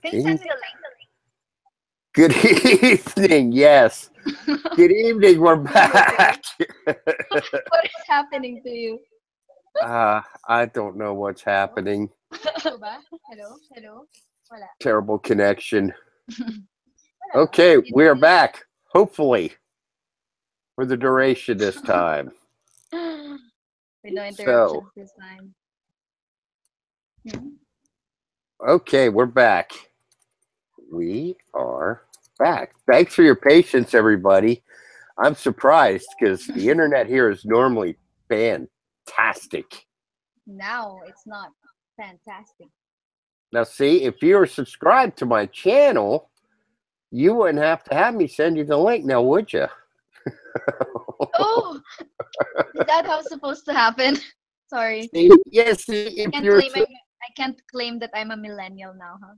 Can you send me the Good evening. Yes. link? Good evening. We're You okay? back. What is happening to you? I don't know what's happening. Ito ba? Hello? Hello? Wala. Terrible connection. Wala ba? Okay, You we are still... back. Hopefully, for the duration this time. With no So, interruptions this time. Hmm? okay, we're back. We are back. Thanks for your patience, everybody. I'm surprised because the internet here is normally fantastic. Now it's not fantastic. Now, see, if you are subscribed to my channel, you wouldn't have to have me send you the link now, would you? Oh, is that how it's supposed to happen? Sorry. See, yes, see, I if can't you're claim I can't claim that I'm a millennial now, huh?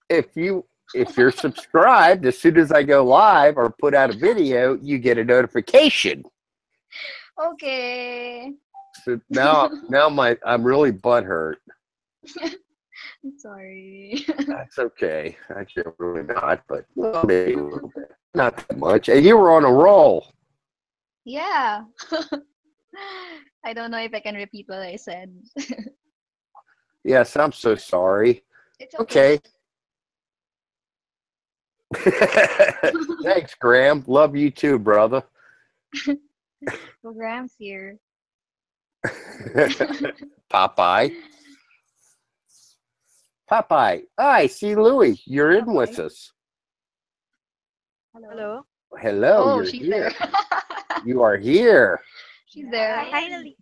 if you if you're subscribed, as soon as I go live or put out a video, you get a notification. Okay. So now I'm really butthurt. I'm sorry. That's okay. Actually, I'm really not, but well, maybe a little bit, not that much. And you were on a roll. Yeah. I don't know if I can repeat what I said. Yes, I'm so sorry. It's okay. Okay. Thanks, Graham. Love you too, brother. Programs here. Popeye. Popeye. Hi, see Louie. You're in with Popeye. us. Hello. Hello? Hello, Oh, you're she's there. here. You are here. She's there. Finally,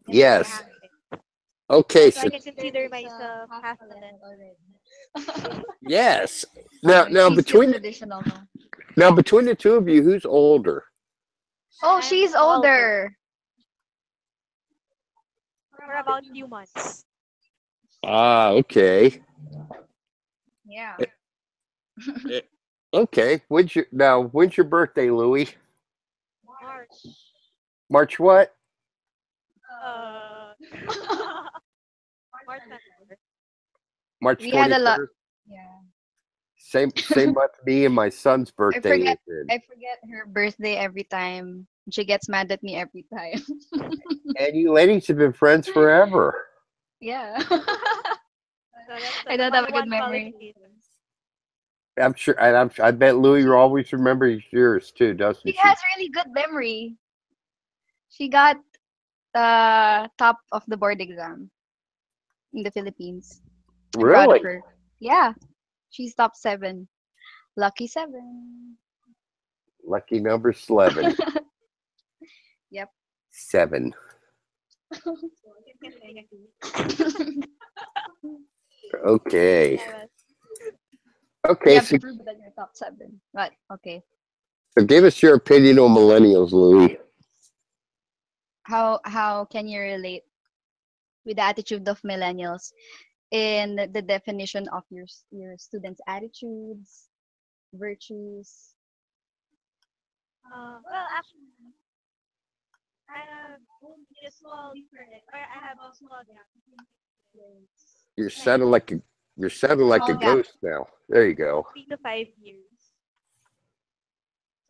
Yes. yeah. Okay, So so I can consider myself half talent. Already. yes. Now now She's still between the, traditional, no? now between the two of you, who's older? Oh, I'm she's older older. for about few months. Ah, okay. Yeah. Eh, Okay. When's your birthday, Louie? March. March what? Uh, March 24th. March We had a lot. 21st. Yeah. Same month me and my son's I birthday forget is in. I forget her birthday every time. She gets mad at me every time. And you ladies have been friends forever. Yeah. So that's I the don't have a good one memory. qualifications. I'm sure, and I bet Louie She always remembers yours too, she doesn't has she? really good memory. She got the top of the board exam in the Philippines. I'm proud of Really? her. Yeah. She's top 7. Lucky 7. Lucky number 11. Yep. 7. I can do. Okay. Yes. You Okay, have to so, prove that you're top 7. But okay. so give us your opinion on millennials, Louie. How can you relate with the attitude of millennials in the definition of your students' attitudes, virtues? Well, actually, I have only a small difference, or I have a small gap between students. You're Like sounding like a you're sounding like a Small gap. ghost now. There you go. 3 to 5 years.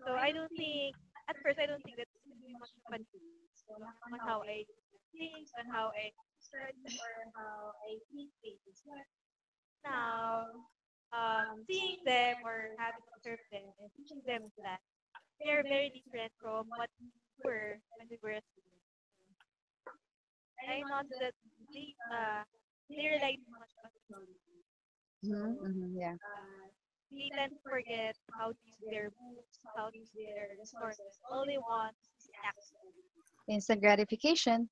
So I don't think, at first, I don't think that's much of a difference on how I do things, on how I study, or how I treat things. But now, seeing them or having observed them and teaching them that they are very different from what we were when we were a student. I noticed that they rely too much on technology. Mm-hmm, So mm-hmm, yeah. they tend to forget how to use their books, how to use their resources. All they want is access to everything. Instant gratification.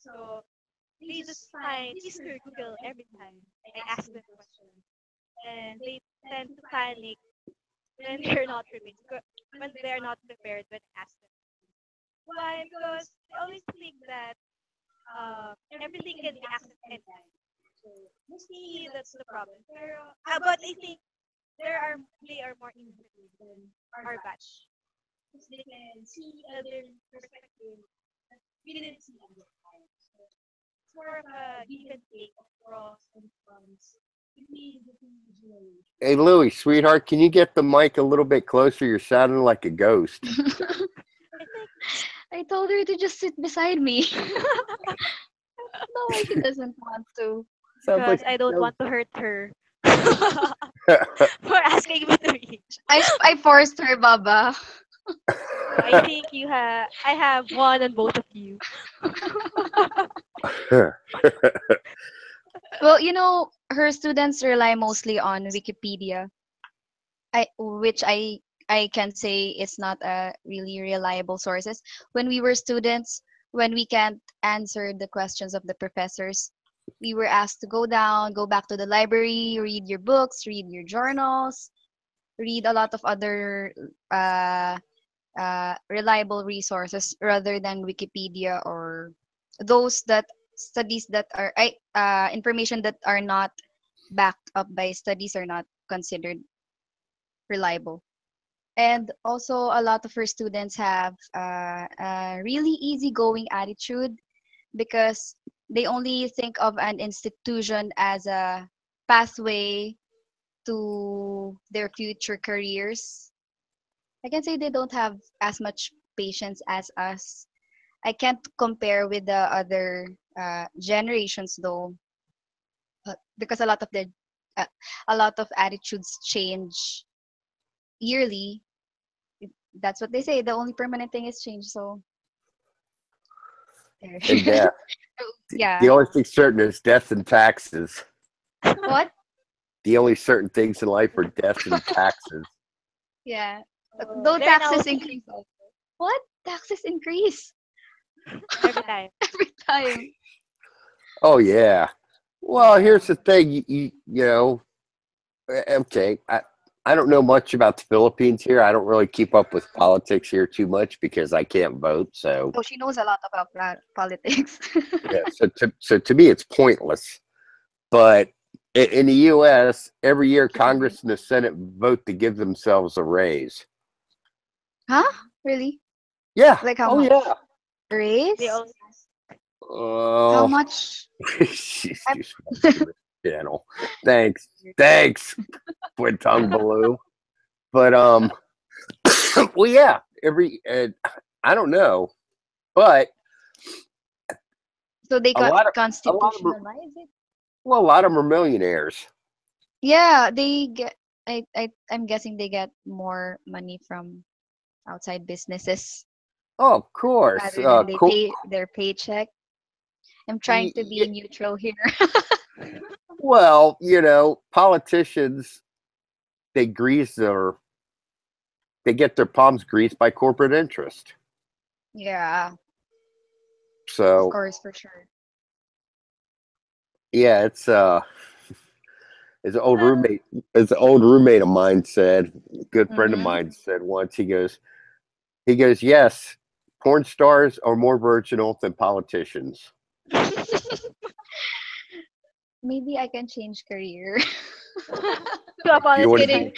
So they just find Mr. Google every time I ask them questions. And they tend to panic when they're not prepared, when they're not prepared when asked them. Why? Because they always think that everything can be accessed anytime. So mostly that's the problem. But I think they are more innovative than our batch. Because they can see other perspective that we didn't see at that time. So it's more of a give and take of pros and cons. Hey, Louie, sweetheart, can you get the mic a little bit closer? You're sounding like a ghost. I think I told her to just sit beside me. No, why she doesn't want to. Sounds because like I don't a want to hurt her for asking me to read. I forced her, Baba. So I think I have one on both of you. ghost. Well, her students rely mostly on Wikipedia, which I can say it's not a really reliable sources. When we were students, when we can't answer the questions of the professors, we were asked to go back to the library, read your books, read your journals, read a lot of other uh, reliable resources rather than Wikipedia or those that studies that are information that are not backed up by studies are not considered reliable. And also, a lot of her students have a really easygoing attitude because they only think of an institution as a pathway to their future careers. I can say they don't have as much patience as us. I can't compare with the other generations though, because uh, a lot of attitudes change yearly. That's what they say. The only permanent thing is change. So there. And the Yeah. only thing certain is death and taxes. What? The only certain things in life are death and taxes. Yeah. Oh, Though they're now taxes increase. Also. What? Taxes increase every time. every time. Oh yeah. Well, Yeah. here's the thing. Okay. I don't know much about the Philippines here. I don't really keep up with politics here too much because I can't vote. So Oh, she knows a lot about politics. yeah. So to me, it's pointless. But in the U.S., every year Congress and the Senate vote to give themselves a raise. Huh? Really? Yeah. Like how Oh much? yeah. They Raise? all How Oh, much? she's I'm just watching the channel. Thanks. Thanks, Twin Tongue Baloo. But well, yeah. I don't know, but So they a got lot of a lot of them, constitutionalize it? well, a lot of them are millionaires. Yeah, they get I'm guessing they get more money from outside businesses Oh, of course. rather than they Cool. pay their paycheck. I'm trying to be neutral here. Well, politicians they grease their they get their palms greased by corporate interest. Yeah, of So course, for sure. yeah, it's as an old well, roommate as an old roommate of mine said, a good friend of Mm-hmm. mine said once, he goes, yes, porn stars are more virginal than politicians. Maybe I can change career. to a You want to Kidding.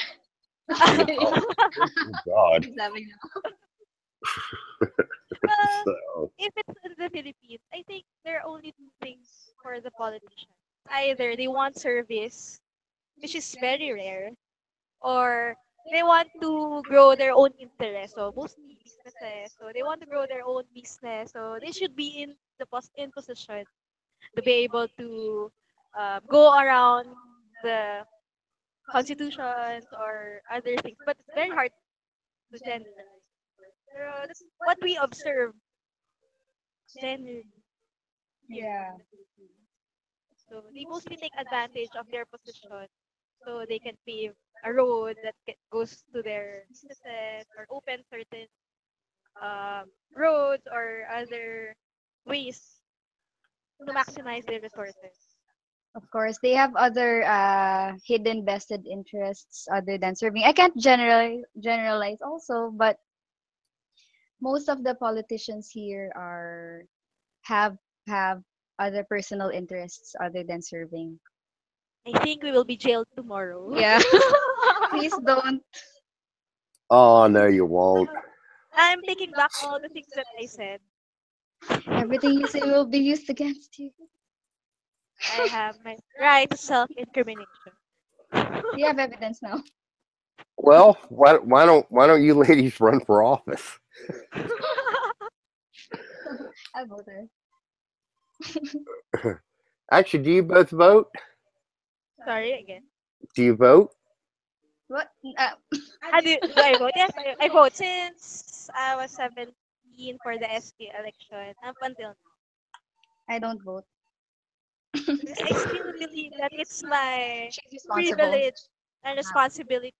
be politician. be a Kidding. politician? Oh God. Just having Well, So if it's in the Philippines, I think there are only two things for the politicians. Either they want service, which is very rare, or they want to grow their own interest. So mostly businesses. So they want to grow their own business. So they should be in position to be able to go around the constitutions or other things. But it's very hard to generalize. Pero that's what we observe generally here in Yeah. the Philippines. So they mostly take advantage of their position so they can pave a road that goes to their businesses or open certain roads or other ways to maximize their resources. Of course, they have other hidden vested interests other than serving. I can't generalize also, but most of the politicians here are have have other personal interests other than serving. I think we will be jailed tomorrow. Yeah. Please don't. oh no, you won't. I'm taking back all the things that I said. Everything you say will be used against you. I have my right to self-incrimination. Do you have evidence now? Well, why don't you ladies run for office? I'll vote her. Actually, do you both vote? Sorry again. Do you vote? What? Do I vote? Yes, I vote since I was 17 for the SK election up until now. I don't vote. Because I still believe that it's my She's responsible. privilege and responsibility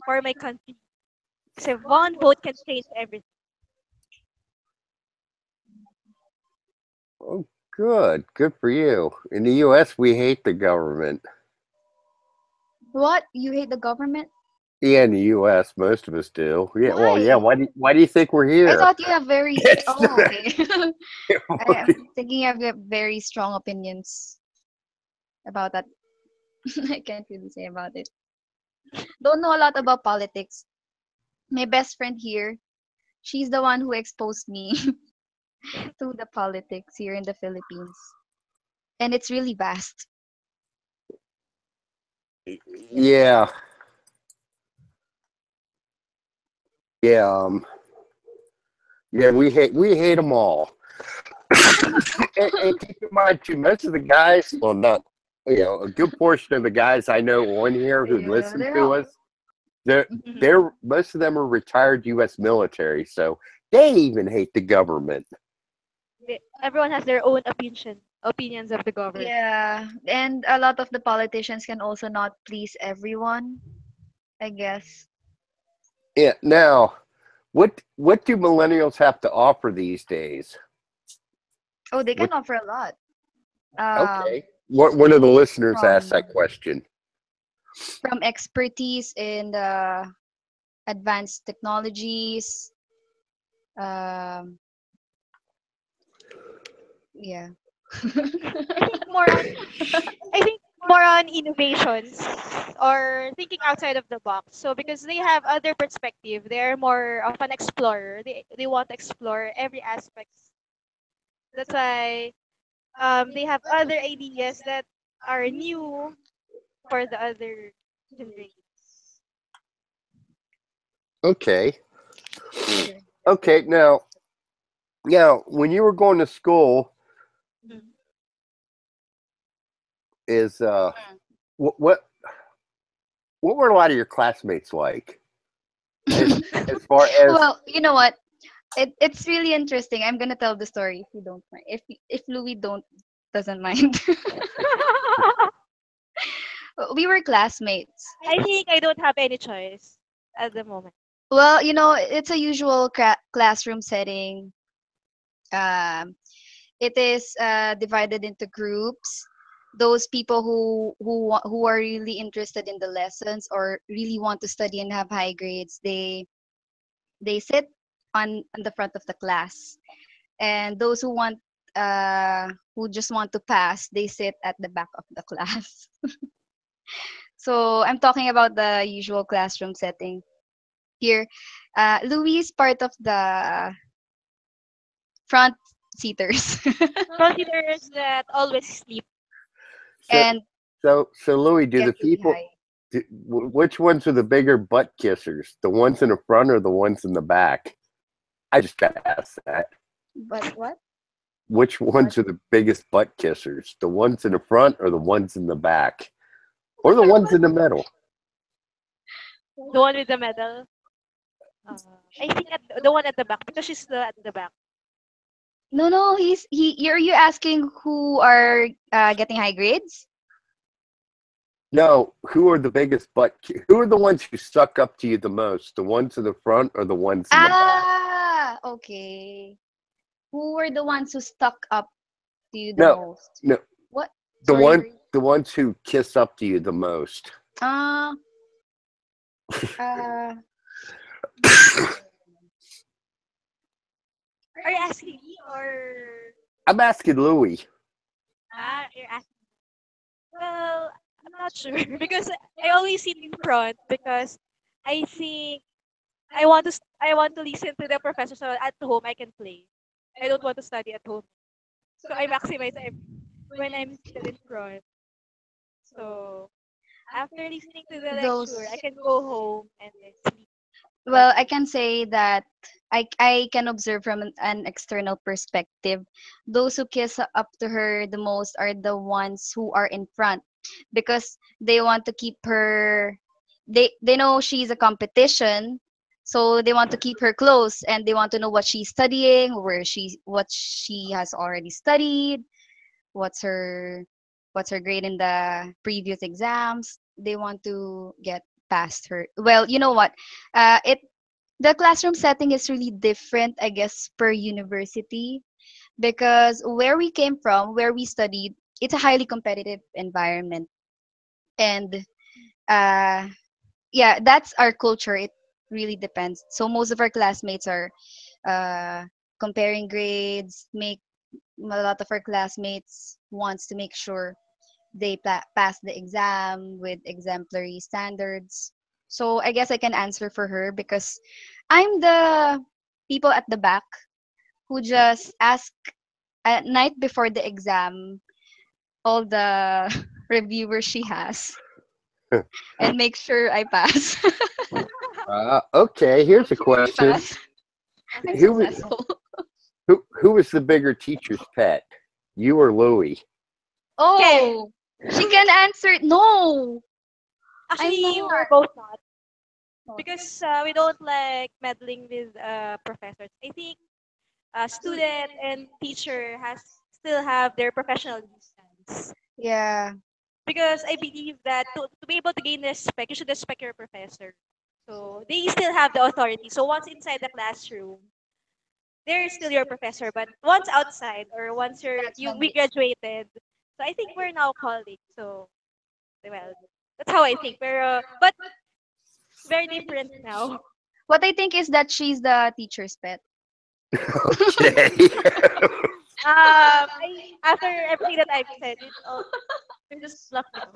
for my country. Because one vote can change everything. Oh, good for you. In the U.S., we hate the government. What? You hate the government? Yeah, in the U.S., most of us do. Yeah, well, yeah. Why? Why do you think we're I here? thought you have very. It's Oh, okay. not- I'm thinking you have very strong opinions about that. I can't really say about it. Don't know a lot about politics. My best friend here, she's the one who exposed me to the politics here in the Philippines. And it's really vast. yeah, yeah, yeah. We hate them all. And keep in mind too, most of the guys, well, not a good portion of the guys I know on here who Yeah, listen they're to all. us, they're Mhm. they're most of them are retired U.S. military, so they even hate the government. Everyone has their own opinions of the government. Yeah, and a lot of the politicians can also not please everyone, I guess. Yeah. Now, what do millennials have to offer these days? Oh, they What? can offer a lot. Um, Okay. What one of the listeners asked from that question? from expertise in the advanced technologies. Um, yeah. I think more on innovations or thinking outside of the box. So because they have other perspective, they're more of an explorer. They want to explore every aspect. That's why they have other ideas that are new for the other generations. Okay. Okay. Okay. Now, when you were going to school, Mhm. is what what what were a lot of your classmates like? As as far as Well, you know what? It's really interesting. I'm gonna tell the story if you don't mind. If Louis don't doesn't mind. We were classmates. I think I don't have any choice at the moment. Well, it's a usual classroom setting. Um, it is divided into groups. Those people who are really interested in the lessons or really want to study and have high grades, they sit on the front of the class, and those who just want to pass, they sit at the back of the class. So I'm talking about the usual classroom setting here. Louis is part of the front seaters. Considerers that always sleep. so And so Louis, do get the really people high. which ones are the bigger butt kissers? The ones in the front or the ones in the back? I just gotta ask that. But what? Which What? ones are the biggest butt kissers? The ones in the front or the ones in the back? Or the ones in the middle? The one with the medal. I think the one at the back because she's at the back. No, no, you're you asking who are getting high grades? No, who are the biggest who are the ones who suck up to you the most? The ones in the front or the ones in the back? Ah, okay. Who were the ones who stuck up to you the No, most? no, What? the Sorry. the ones who kiss up to you the most. Uh, uh, Are you asking me or I'm asking Louis. you're asking? Well, I'm not sure because I always sit in front because I think I want to listen to the professor so at home I can play. I don't want to study at home. So I maximize everything. when I'm still in front. So after listening to the lecture, I Those can go home and then sleep for Well, the I day. can say that I can observe from an external perspective. Those who kiss up to her the most are the ones who are in front because they want to keep her. They know she's a competition, so they want to keep her close and they want to know what she's studying, what she has already studied, what's her what's her grade in the previous exams. They want to get past her. Well, you know what? It the classroom setting is really different, I guess, per university because where we came from, where we studied, it's a highly competitive environment, and uh, yeah, that's our culture. It really depends. So most of our classmates are uh, comparing grades. Make A lot of our classmates wants to make sure they pass the exam with exemplary standards. So I guess I can answer for her because I'm the people at the back who just ask at night before the exam all the reviewers she has and make sure I pass. Okay, here's a I question. pass. I'm Okay. Who wa- successful. who was the bigger teacher's pet? You or Louie? Ken, Oh, she can answer. No, I'm actually, not. we're both not because we don't like meddling with professors. I think student and teacher has still have their professional distance. Yeah, Because I believe that to be able to gain respect, you should respect your professor. So they still have the authority. So once inside the classroom, they're still your professor. But once outside or once that's when we they. graduated, so I think we're now colleagues. So well, that's how I think. But very different now. What I think is that she's the teacher's pet. Okay. I after everything that I've said, it's just fluff now.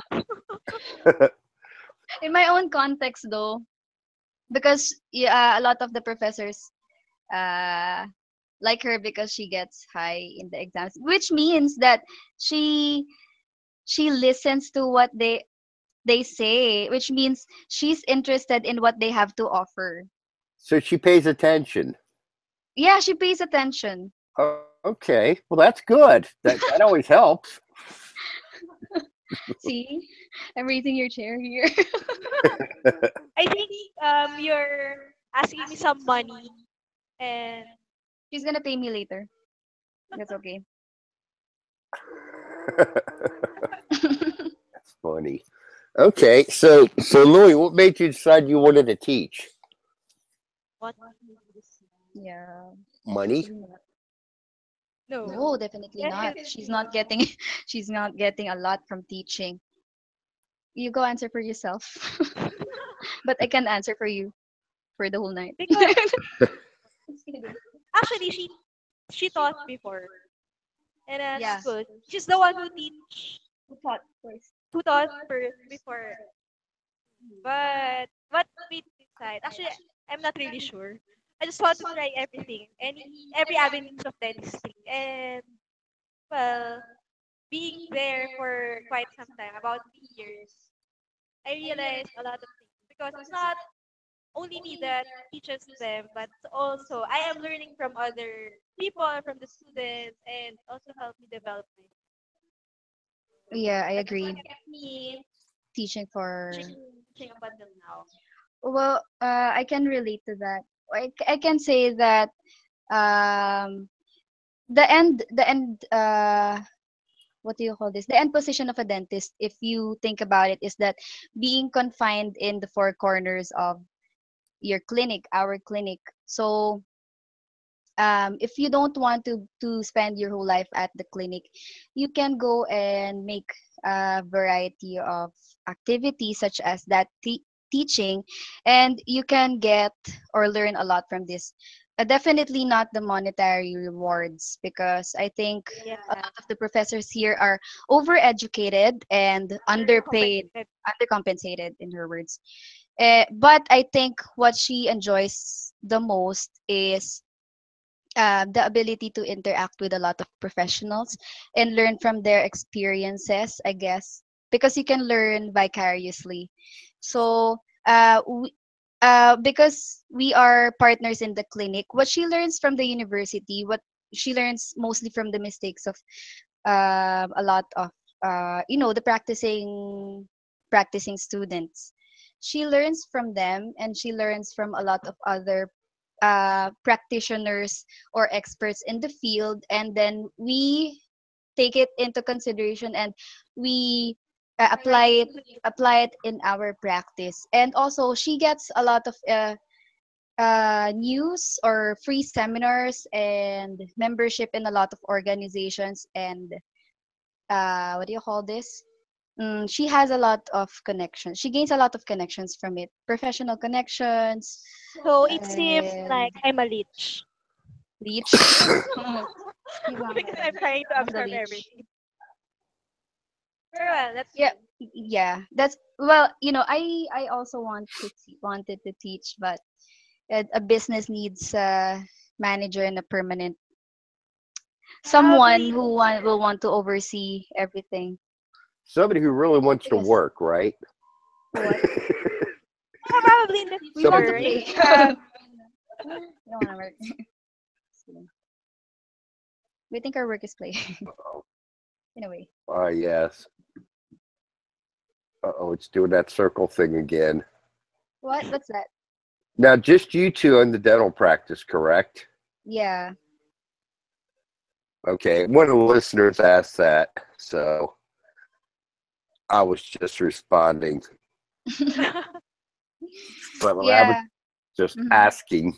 In my own context, though, because yeah, a lot of the professors uh, like her because she gets high in the exams, which means that she she listens to what they say, which means she's interested in what they have to offer. So she pays attention. Yeah, she pays attention. Okay, well that's good. That always helps. See, I'm raising your chair here. I think you're asking me some money and She's gonna pay me later. That's okay. That's funny. Okay, so Louis, what made you decide you wanted to teach? what? Yeah, Money? actually not. No, No, definitely not. definitely She's not. not getting she's not getting a lot from teaching. You go answer for yourself. But I can answer for you for the whole night. Because Just kidding. actually she taught before and that's Yeah. good. She's the one who teach Who taught first? who taught before. But we decide. Actually, I'm not really sure. I just want to try everything, every avenues of dentistry, and well, being there for quite some time, about 3 years, I realized a lot of things because it's not only me that teaches them, but also I am learning from other people, from the students, and also help me develop my. Yeah, I That's what agree. kept me Teaching for teaching up until now. well, I can relate to that. I can say that um the end what do you call this? The end position of a dentist, if you think about it, is that being confined in the four corners of your clinic, our clinic. So if you don't want to spend your whole life at the clinic, you can go and make a variety of activities such as that teaching, and you can get or learn a lot from this. Definitely not the monetary rewards because I think Yeah, a lot of the professors here are overeducated and underpaid, undercompensated. undercompensated in her words. But I think what she enjoys the most is the ability to interact with a lot of professionals and learn from their experiences, I guess, because you can learn vicariously. So, because we are partners in the clinic, what she learns from the university, what she learns mostly from the mistakes of a lot of the practicing students. She learns from them, and she learns from a lot of other practitioners or experts in the field, and then we take it into consideration, and we apply it in our practice. And also she gets a lot of news or free seminars and membership in a lot of organizations, and what do you call this? She has a lot of connections. She gains a lot of connections from it, professional connections, So it seems and like I'm a leech reach. because I'm trying to I'm the absorb leech. everything. Very well, that's Yeah, good. yeah. That's well, I also wanted to teach, but a business needs a manager and a permanent someone Probably who will want to oversee everything. Somebody who really wants to Yes. work, right? What? probably in the We want to Somebody. future if play. we have We don't want to work. We think our work is play in a way. Yes. Oh, it's doing that circle thing again. What? What's that? Now, just you two in the dental practice, correct? Yeah. Okay. One of the listeners asked that, so I was just responding, but I was Yeah. just Hmm. asking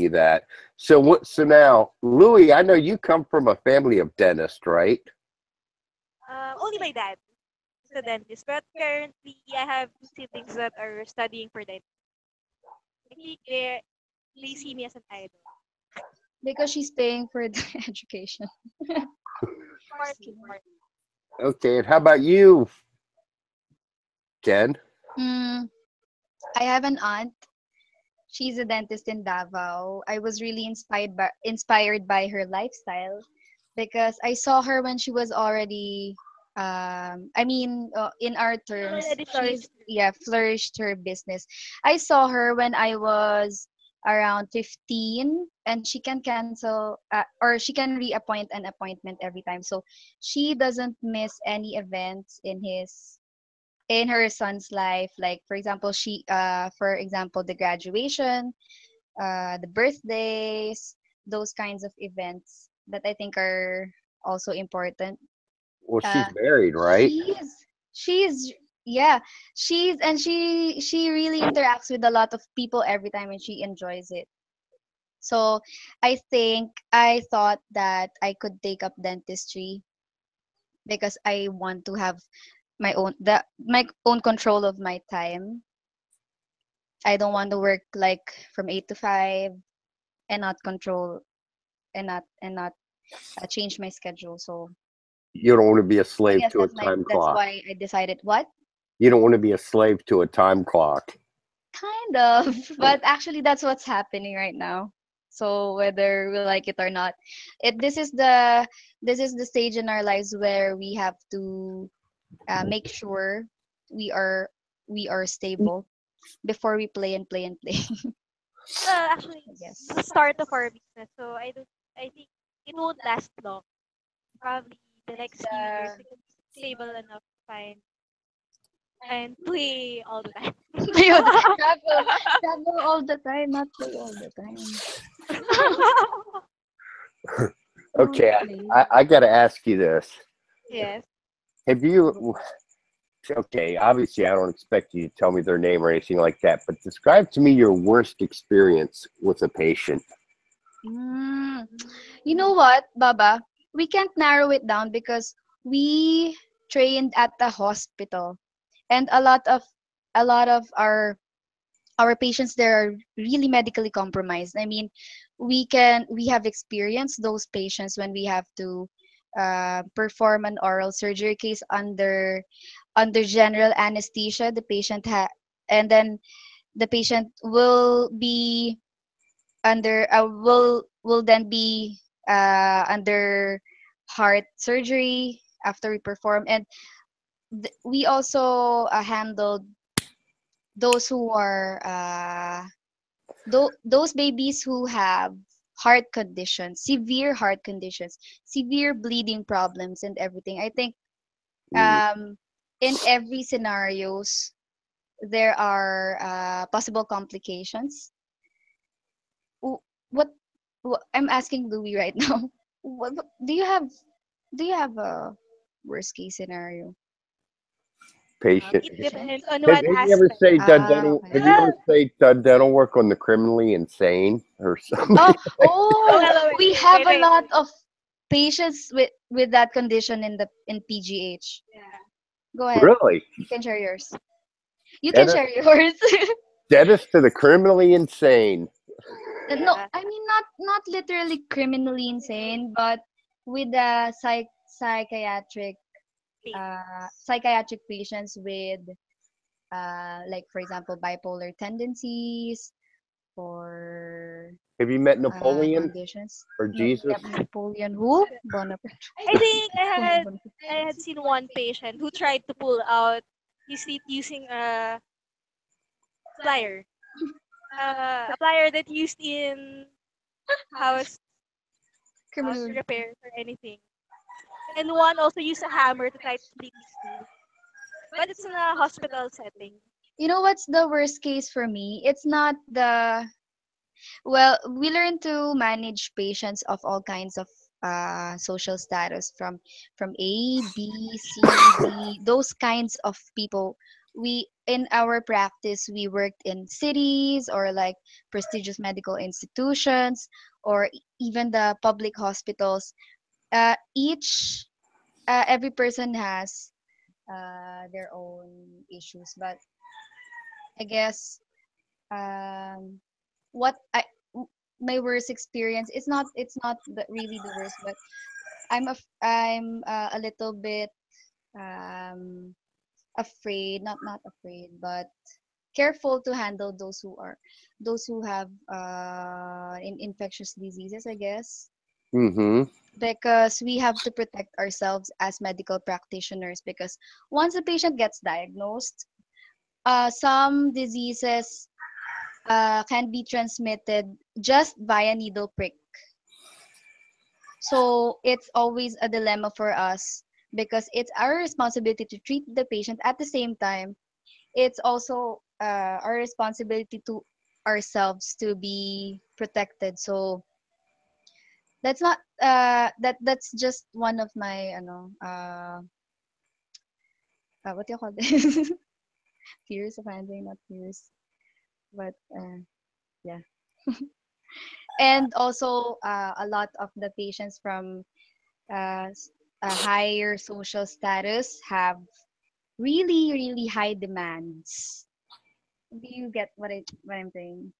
you that. So what? So now, Louis, I know you come from a family of dentists, right? only my dad is a dentist, but currently I have two siblings that are studying for dentistry. I think they see me as an idol. Because she's paying for the education. Partly, partly. Okay. And how about you, Ken? Mm, I have an aunt. She's a dentist in Davao. I was really inspired by her lifestyle because I saw her when she was already in our terms, Already she's flourished. yeah, flourished her business. I saw her when I was around 15, and she can cancel or she can reappoint an appointment every time. So she doesn't miss any events in her son's life, like for example the graduation, the birthdays, those kinds of events that I think are also important. Well, she's uh married, right? she's yeah, she really interacts with a lot of people every time, and she enjoys it. So I thought that I could take up dentistry because I want to have my own control of my time. I don't want to work like from 8 to 5 and not control and not change my schedule. So You don't want to be a I slave guess to a time that's clock. why I decided what? You don't want to be a slave to a time clock. Kind of, but actually that's what's happening right now. So whether we like it or not, it this is the stage in our lives where we have to make sure we are we are stable before we play and play and play. Actually, I it's the guess. start of our business, so I think it won't last long. Probably the next few years The we can be stable enough to find and play all the time. Ayun, travel all the time, not play all the time. Not Okay, play. I got to ask you this. yes. Have you, okay, obviously, I don't expect you to tell me their name or anything like that, but describe to me your worst experience with a patient. Mm. You know what, Baba? We can't narrow it down because we trained at the hospital, and a lot of our patients there are really medically compromised. I mean, we have experienced those patients when we have to perform an oral surgery case under general anesthesia. And then the patient will be under will will then be under heart surgery after we perform. And we also handled those who are those babies who have heart conditions, severe heart conditions, severe bleeding problems, and everything. I think Mm. in every scenarios there are possible complications. W- What, I'm asking Louis right now. Do you have a worst case scenario? Patient. It depends on Have what you ever aspect. say done Ah, dental? okay. Have you Ah, ever say done dental work on the criminally insane or something? Oh, oh, no, we wait, have wait, a wait. lot of patients with that condition in PGH. Yeah. Go ahead. Really? You can share yours. You can Dead us, share yours. dead us to the criminally insane. No, Yeah. I mean not literally criminally insane, but with the psychiatric patients with like for example bipolar tendencies or Have you met Napoleon conditions. or No, Jesus? yep, Napoleon who? Bonaparte. I think Bonaparte. I had seen one patient who tried to pull out his teeth using plier. A plier that used in house house Criminal. repairs or anything. And one also used a hammer to try to split his tooth. But it's in a hospital setting. You know what's the worst case for me? It's not the well, we learn to manage patients of all kinds of social status from A, B, C, D, those kinds of people. We in our practice we worked in cities or like prestigious medical institutions or even the public hospitals. Each every person has their own issues, but I guess um what my worst experience, it's not really the worst, but I'm a little bit um afraid, not afraid, but careful to handle those who have infectious diseases, I guess, Mm-hmm. because we have to protect ourselves as medical practitioners, because once a patient gets diagnosed, some diseases can be transmitted just via needle prick. So it's always a dilemma for us because it's our responsibility to treat the patient. At the same time, it's also our responsibility to ourselves to be protected. So that's not that's just one of my what do you call this? Fears of handling, not fears, but yeah. And also a lot of the patients from a higher social status have really high demands. Do you get what I'm saying?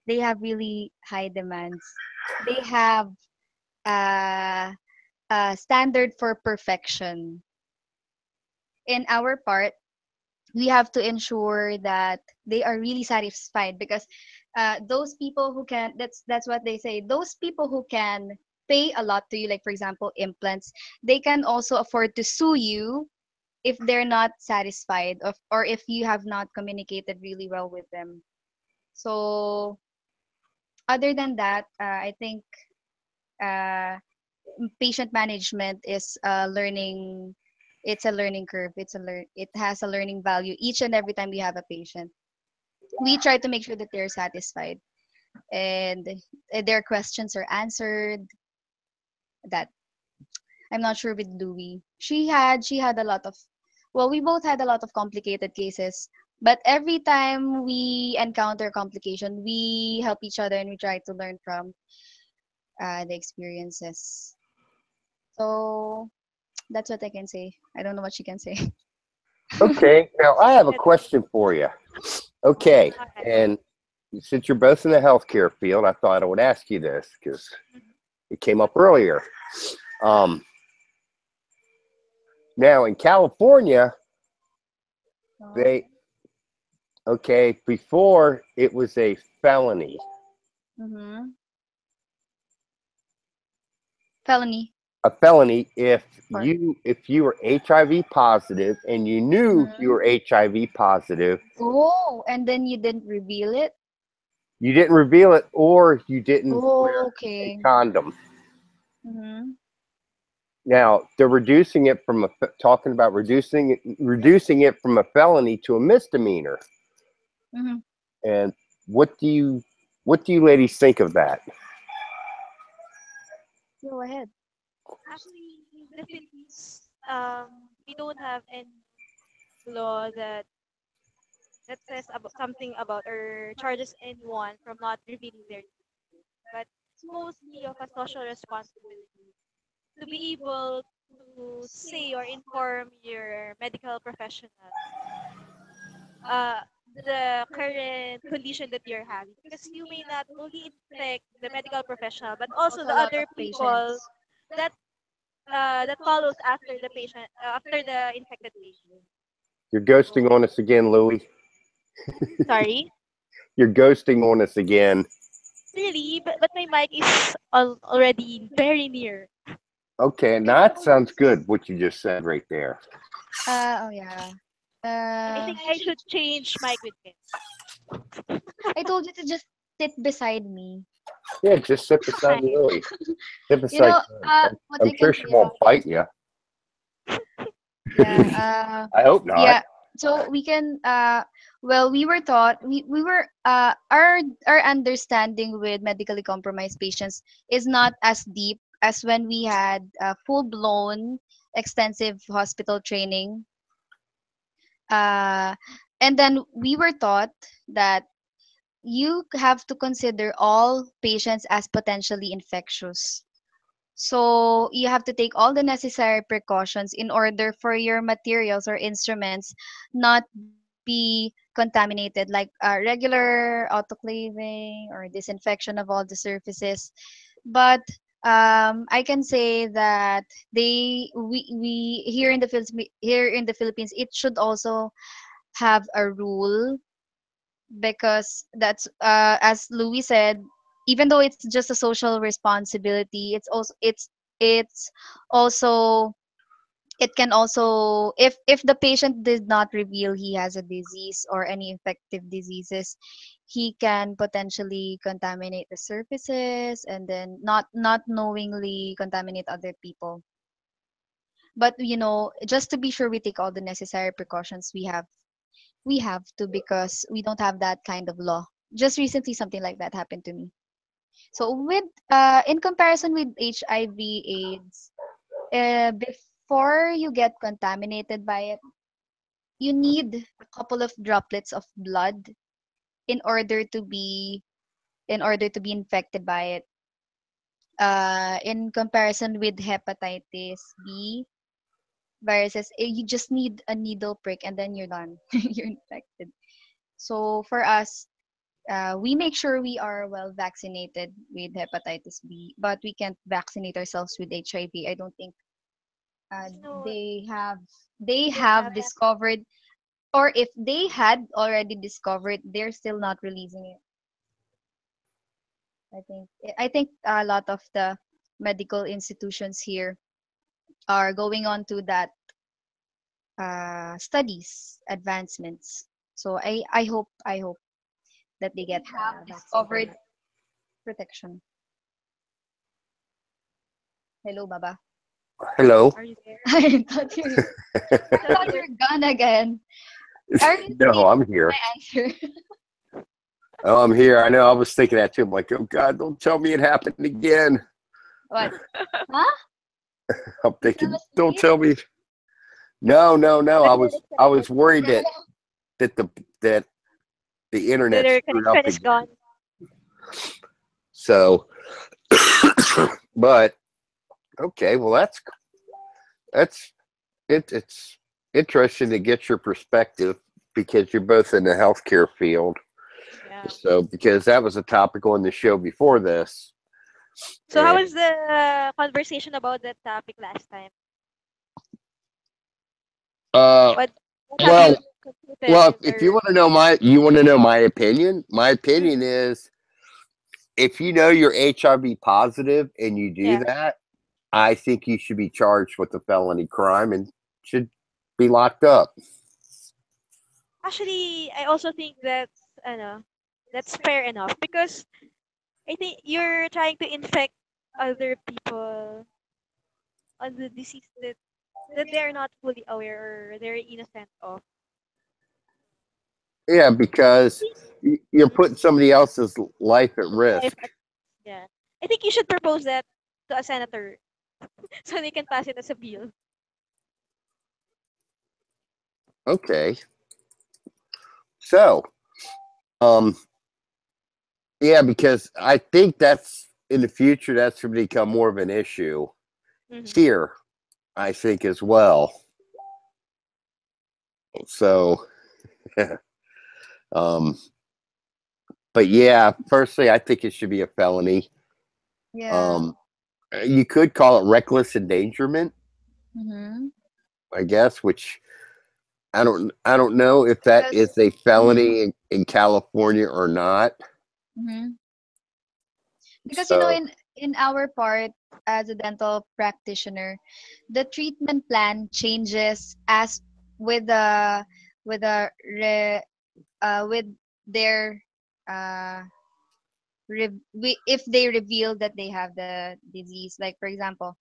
They have really high demands. They have uh, a standard for perfection. In our part, we have to ensure that they are really satisfied, because those people who can, that's what they say, those people who can pay a lot to you, like for example implants, they can also afford to sue you if they're not satisfied of, or if you have not communicated really well with them. So other than that, I think uh, patient management is learning, it's a learning curve, it has a learning value each and every time we have a patient. We try to make sure that they're satisfied and their questions are answered. That I'm not sure with Louie. She had a lot of, well, we both had a lot of complicated cases, but every time we encounter complication, we help each other and we try to learn from the experiences. So that's what I can say. I don't know what she can say. Okay. Now I have a That's question for you. Okay. okay. And since you're both in the healthcare field, I thought I would ask you this because it came up earlier. Um, Now in California, Oh. they okay before it was a felony. Mm-hmm. felony. A felony Or if you were HIV positive and you knew you Mhm. were HIV positive, Oh, and then you didn't reveal it. you didn't reveal it or you didn't wear Oh, a okay. condom. Mm-hmm. Now they're reducing it from talking about reducing it from a felony to a misdemeanor. Mm-hmm. And what do you what do you ladies think of that? Go ahead. Actually, in the Philippines, we don't have any law that says about something about or charges anyone from not revealing their details. But it's mostly of a social responsibility to be able to say or inform your medical professional uh, the current condition that you're having, because you may not only infect the medical professional but also Also, the a lot other of people patients. that that follows after the patient after the infected patient. You're ghosting So on us again, Louie. sorry. You're ghosting on us again. Really, but my mic is already very near. Okay, now that sounds good. What you just said right there. Oh yeah. I think I should change mic with him. I told you to just sit beside me. Yeah, just sit beside Fine. Lily. Sit You beside. know, what I'm I can sure she say won't about bite you. yeah, I hope not. yeah. So we can well, we were taught we were our understanding with medically compromised patients is not as deep as when we had full blown extensive hospital training. Uh, and then we were taught that you have to consider all patients as potentially infectious. So you have to take all the necessary precautions in order for your materials or instruments not be contaminated, like regular autoclaving or disinfection of all the surfaces. But I can say that we here in the Philippines, it should also have a rule, because that's as Louis said, even though it's just a social responsibility, it's also it can also, if the patient did not reveal he has a disease or any infective diseases, he can potentially contaminate the surfaces and then not knowingly contaminate other people. But just to be sure, we take all the necessary precautions. We have to, because we don't have that kind of law. Just recently, something like that happened to me. So in comparison with HIV/AIDS, before you get contaminated by it, you need a couple of droplets of blood in order to be in order to be infected by it. In comparison with hepatitis B viruses, you just need a needle prick and then you're done. You're infected. So for us, we make sure we are well vaccinated with hepatitis B, but we can't vaccinate ourselves with HIV. I don't think No, they have discovered, or if they had already discovered, they're still not releasing it. I think a lot of the medical institutions here are going on to that studies advancements. So I hope that they get have the vaccine for discovered that. protection. Hello, Baba. Hello. Are you there? I thought you I Thought thought you were you're gone again. Are you No, waiting I'm for here. my answer? Oh, I'm here. I know. I was thinking that too. I'm like, oh God, don't tell me it happened again. What? Huh? I'm You fell thinking, don't asleep? tell me. No, no, no. that I you're was disconnected. worried No. that that the That internet their screwed up connection is again. gone. So, but okay. Well, that's it's interesting to get your perspective because you're both in the healthcare field. Yeah. So, because that was a topic on the show before this, So how and was the conversation about that topic last time? uh, What what have well, you concluded if you or want to know my opinion. My opinion is if you know you're HIV positive and you do yeah. that, I think you should be charged with a felony crime and should be locked up. Actually, I also think that's fair enough because I think you're trying to infect other people on the disease that they're not fully aware or they're innocent of. Yeah, because you're Mhm. putting somebody else's life at Life risk. Yeah. I think you should propose that to a senator so they can pass it as a bill. Okay. So, um, yeah, because I think that's in the future that's going to become more of an issue Hmm. here, I think as well. So, um, but yeah, personally, I think it should be a felony. Yeah. Um, you could call it reckless endangerment, Mm-hmm. I guess, which I don't know if that Because is a felony in California or not. mhm. Because So in our part as a dental practitioner, the treatment plan changes as with the with the with their uh if they reveal that they have the disease. Like for example,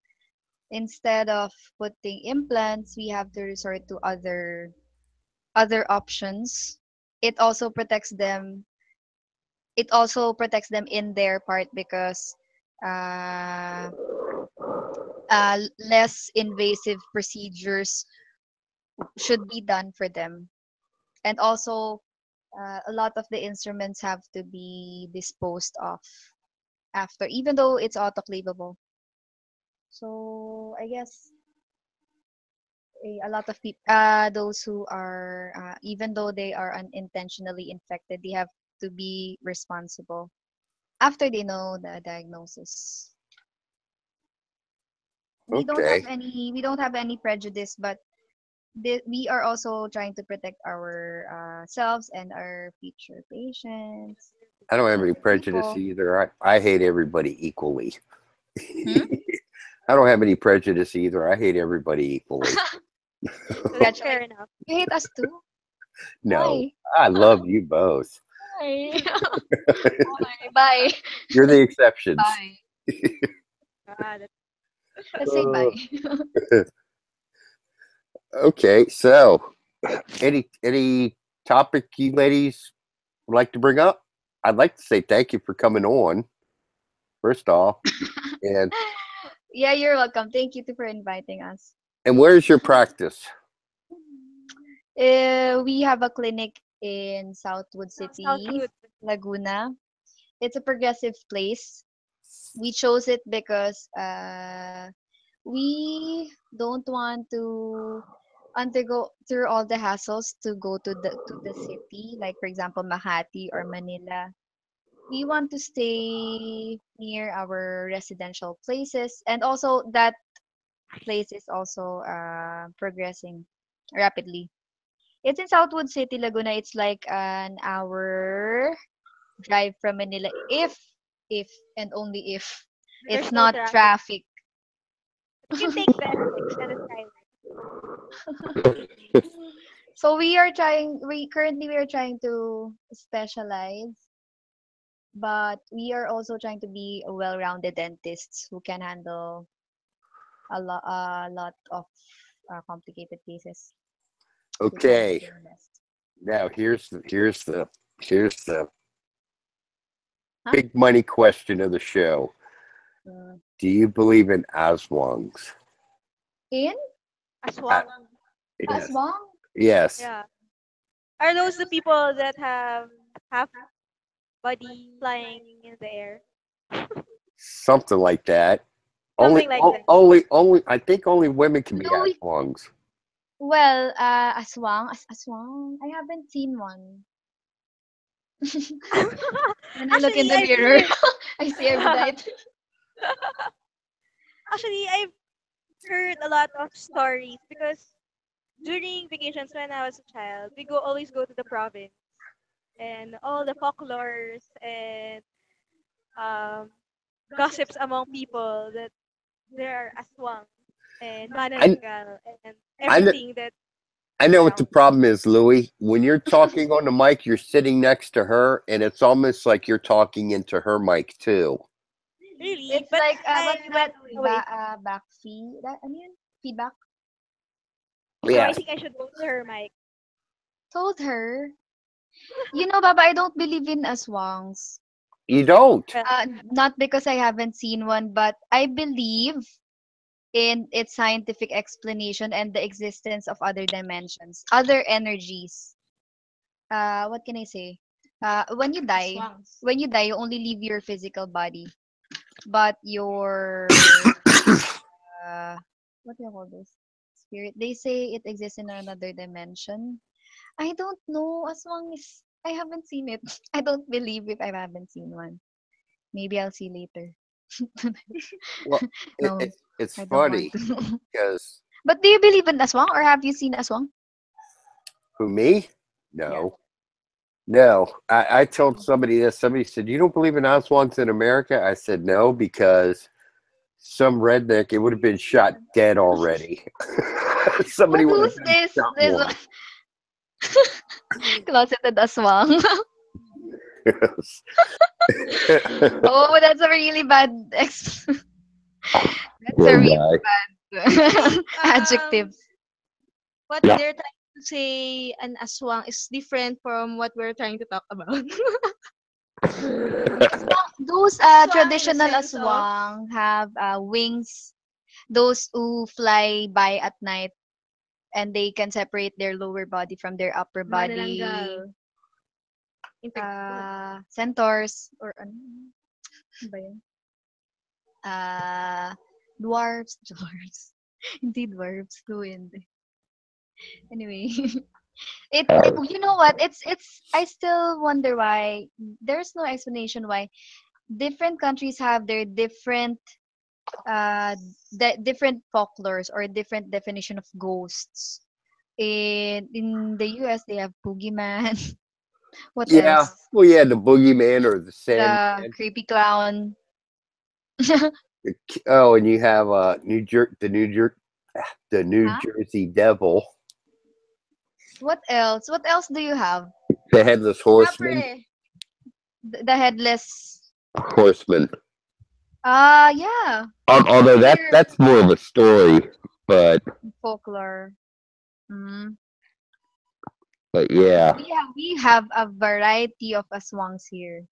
instead of putting implants, we have to resort to other options. It also protects them. It also protects them in their part because uh, less invasive procedures should be done for them. And also, a lot of the instruments have to be disposed of after, even though it's autoclavable. So I guess a lot of people, those who are, even though they are unintentionally infected, they have to be responsible after they know the diagnosis. okay, We don't have any prejudice, but we are also trying to protect our selves and our future patients, I don't have any future prejudice people. either. I hate everybody equally. Hmm? I don't have any prejudice either. I hate everybody equally. That's Gotcha. fair enough. You hate us too? No, Why? I love you both. Why? Why? Bye. You're the exceptions. Bye. That's Let's say Uh, bye. okay, so any topic you ladies would like to bring up? I'd like to say thank you for coming on. First off, and Yeah, you're welcome. Thank you too for inviting us. where's your practice? We have a clinic in Southwood City, Southwood. Laguna. It's a progressive place. We chose it because we don't want to undergo through all the hassles to go to the city, like for example Makati or Manila. We want to stay near our residential places, and also that place is also progressing rapidly. It's in Southwood City, Laguna. It's like an hour drive from Manila if and only if it's There's no not traffic. traffic. You can take the S6 and the Skyway. So we are trying to specialize, but we are also trying to be a well-rounded dentists who can handle a lot of complicated cases. We try to Okay, do our best. now here's the Huh? big money question of the show. Uh, Do you believe in Aswangs? in Uh, Aswang. yes. Aswang? Yes. Yeah. Are those the people that have half body flying in the air? Something like that. Only, Something like that. only. I think only women can be No, Aswangs. well, aswang. I haven't seen one. When I look in Actually, the I've mirror, heard. I see every night. Actually, I've heard a lot of stories because during vacations when I was a child, we always go to the province and all the folklores and um, gossips among people that there are aswang and I manananggal and I know, everything that I know what the around. problem is, Louis. When you're talking on the mic, you're sitting next to her, and it's almost like you're talking into her mic too. Really? It's But like what I'm you not meant with away. back feed. I mean feedback. No, I Yes, think I should go to her mic. Told her. You know, Baba, I don't believe in aswangs. you don't. Well, Not because I haven't seen one, but I believe in its scientific explanation and the existence of other dimensions, other energies. What can I say? When you die, you only leave your physical body, but your what do you call this? Spirit. They say it exists in another dimension. I don't know. As long as I haven't seen it, I don't believe if I haven't seen one. Maybe I'll see later. Well, No, it's I don't want funny to. because But do you believe in aswang or have you seen aswang? who me? Yeah. No, no. I told somebody this. Somebody said, "You don't believe in Oswands in America?" I said, "No, because some redneck it would have been shot dead already. Somebody But would have who's been this? shot This one." one? Closeted aswang. Oh, that's a really bad that's a Poor really guy. I bad think adjective. what Yeah. they're trying to say an aswang is different from what we're trying to talk about. Those Aswang in the traditional sense of aswang have wings. Those who fly by at night and they can separate their lower body from their upper body. manananggal. What? Centaurs or ano ba yun? Uh, dwarfs. Dwarfs. Hindi dwarfs. No, hindi. Anyway. You know what? It's I still wonder why there's no explanation why different countries have their different uh different folklores or different definition of ghosts. In the US they have boogeyman. What Yeah. else? Well, yeah, the boogeyman or the The Sandman. creepy clown. Oh, and you have the New Huh? Jersey Devil, What else? What else do you have? the headless horseman. Kapre. The headless. Horseman. Yeah. Although Here, that's more of a story, but folklore. Mm. yeah. We have a variety of aswangs here.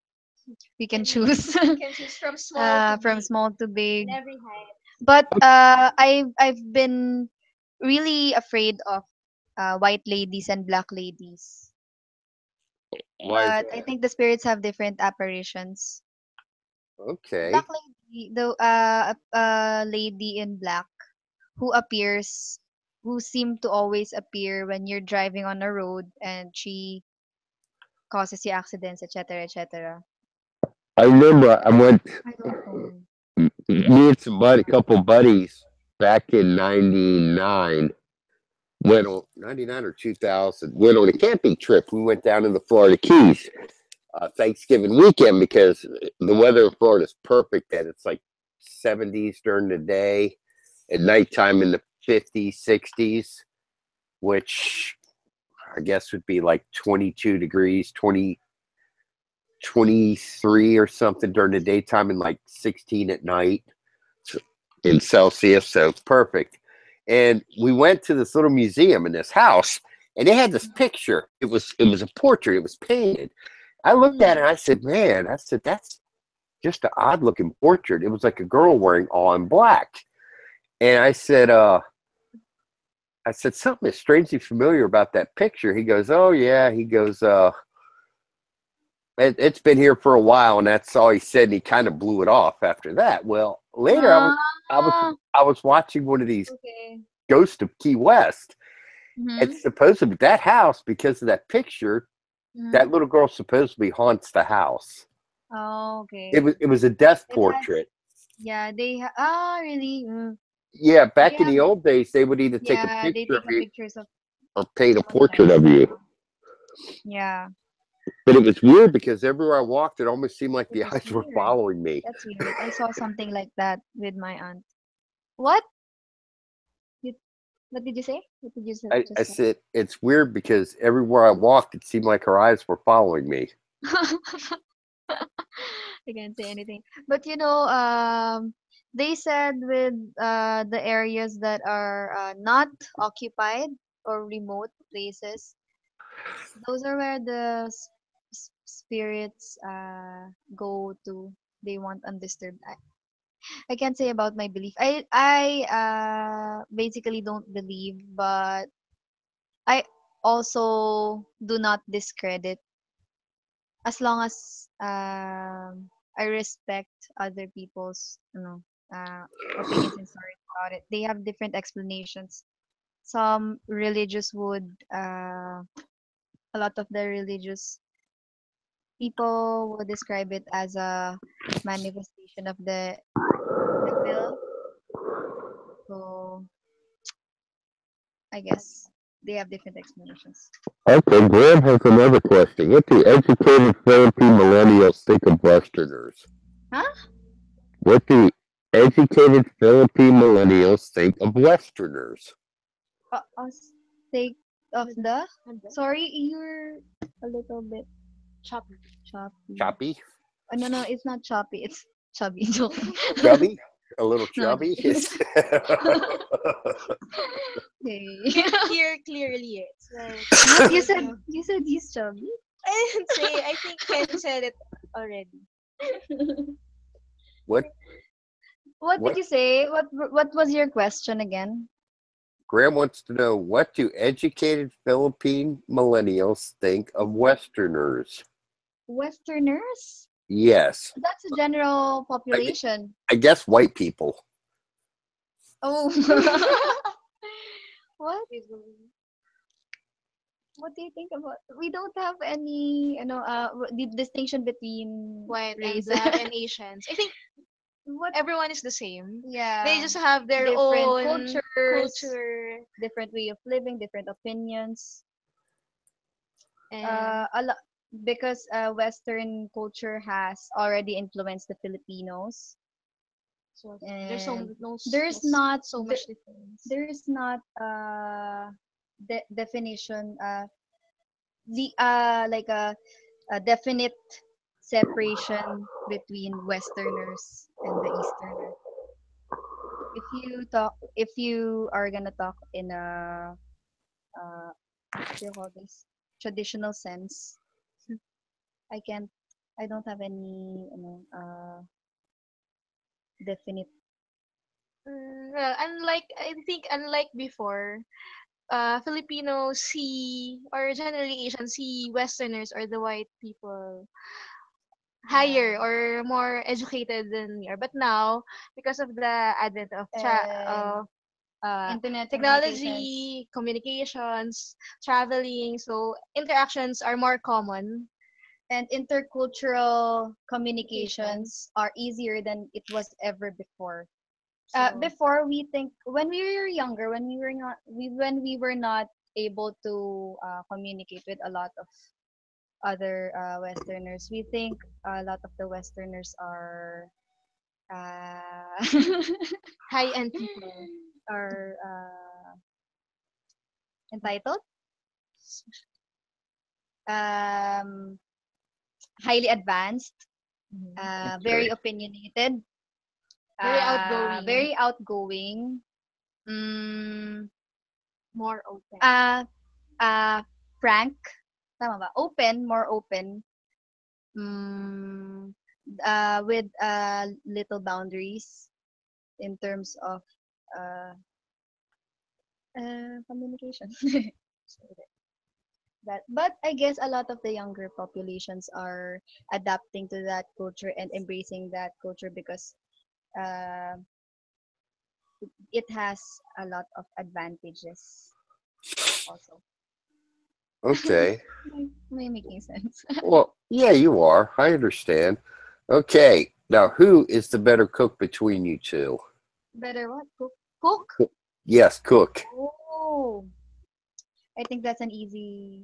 We can choose Can choose from small to from big small to in big. every height. But I've been really afraid of white ladies and black ladies. Why is But I that? think the spirits have different apparitions. Black Okay. lady, the lady in black who appears, who seem to always appear when you're driving on a road and she causes you accidents, etc., etc. I remember I went I don't know. me and a couple buddies back in '99. Went on '99 or 2000. Went on a camping trip. We went down in the Florida Keys Thanksgiving weekend because the weather in Florida is perfect. That it's like 70s during the day, at nighttime in the 50s, 60s, which I guess would be like 22 degrees, 23 or something during the daytime, and like 16 at night in Celsius. So it's perfect. And we went to this little museum in this house, and they had this picture. It was a portrait. It was painted. I looked at it and I said, "Man," I said, "that's just an odd looking portrait." It was like a girl wearing all in black. And I said, "Something is strangely familiar about that picture." He goes, "Oh yeah." He goes, it's been here for a while, and that's all he said. And he kind of blew it off after that. Well, later I was Ah, I was watching one of these okay. Ghost of Key West, and Mm-hmm. supposedly that house, because of that picture, Mm-hmm. that little girl supposedly haunts the house. Oh, It okay. was it was a death It has, portrait. yeah, really? Yeah, They back in have, the old days, they would either take a yeah, they picture of take a you pictures of or paint a portrait haunted. of you. Yeah, But it was weird because everywhere I walked, it almost seemed like it the was eyes were weird. following me. That's weird. I saw something like that with my aunt. What? You, what did you say? What did you I just say? said it's weird because everywhere I walked, it seemed like her eyes were following me. I can't say anything. But they said with the areas that are not occupied or remote places, those are where the spirits go to. They want undisturbed. I can't say about my belief. I basically don't believe, but I also do not discredit as long as I respect other people's opinions and stories about it. They have different explanations. Some religious would a lot of the religious people would describe it as a manifestation of the devil. So I guess they have different explanations. Okay, Graham has another question. What do educated Philippine millennials think of Westerners? Huh? What do educated Philippine millennials think of Westerners? Us take of With the and the sorry, you're a little bit choppy. choppy. Choppy? No, no, it's not choppy. It's chubby. Joke. Chubby? A little No, chubby? joking. You Okay. can hear clearly. It's like What you there's said? no. You said he's chubby. I didn't say. I think Ken said it already. what What did what you say? What was your question again? Graham wants to know, what do educated Philippine millennials think of Mhm. Westerners? Westerners? Yes. That's a general I, gu- population. I guess white people. Oh. What? What do you think about? We don't have any, the distinction between White and race. black and Asians. I think What? everyone is the same. They Yeah, just have their different own cultures, culture different way of living, different opinions. and A lot because Western culture has already influenced the Filipinos, so there's and no there's not so there, much difference. there's not definition the like a definite separation between Westerners and the Easterners. If you are gonna talk in a what do you call this traditional sense, I can't. I don't have any definite. Well, unlike before, Filipinos see or generally Asians see Westerners or the white people higher Yeah, or more educated than we are. But now, because of the advent of and uh, internet communications technology, communications, traveling, so interactions are more common. and intercultural Communication. communications are easier than it was ever before. So Before we think when we were younger, when we were not able to communicate with a lot of other Westerners, we think a lot of the Westerners are uh, high-end people. are entitled, um, highly advanced, Mhm. very Okay. opinionated, Very outgoing, very outgoing, mm, more open. uh, uh, frank, tama ba? Open, more open, mm, with little boundaries in terms of uh, communication. So but I guess a lot of the younger populations are adapting to that culture and embracing that culture because uh, it has a lot of advantages also. Okay. Am I making sense? Well, yeah, you are. I understand. Okay. Now, who is the better cook between you two? Better what? Cook? Cook? Yes, cook. Oh, I think that's an easy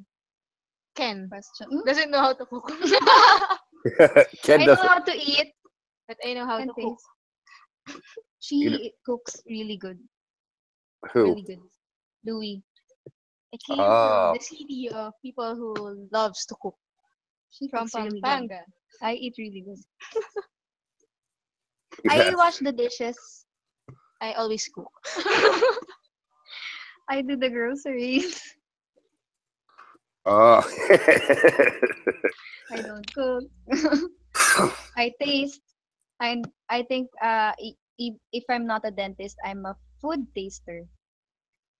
Ken question. doesn't know how to cook, Ken I know doesn't. how to eat but I know how and to cook. taste. You know, She cooks who? really good. Louis. I came from Oh, the city of people who loves to cook She from cooks really good. Pampanga. I eat really good. I yes. wash the dishes. I always cook. I do the groceries. Oh. I don't cook. I taste. I think if I'm not a dentist, I'm a food taster.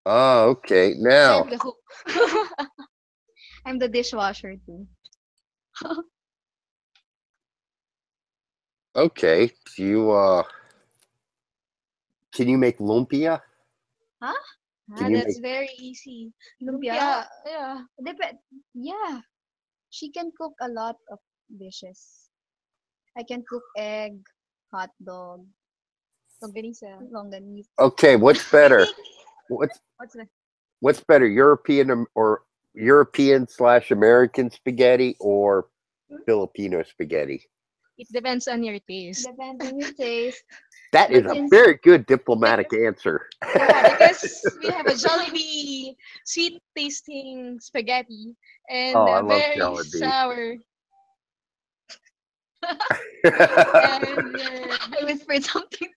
Oh, okay. So Now, I'm the cook. I'm the dishwasher too. okay. Do you can you make lumpia? Huh? Can Ah, you that's make very easy. Lumpia? Lumpia, yeah. Yeah, she can cook a lot of dishes. I can cook egg, hot dog, Longganisa. longanisa. Okay, what's better? What's What's the what's better, or European slash American spaghetti or Filipino spaghetti? It depends on your taste. depends on your taste. That is But a since very good Bec- diplomatic answer. yeah, because we have a Jollibee sweet tasting spaghetti and Oh, I a love very Jollibee. sour and I whispered something.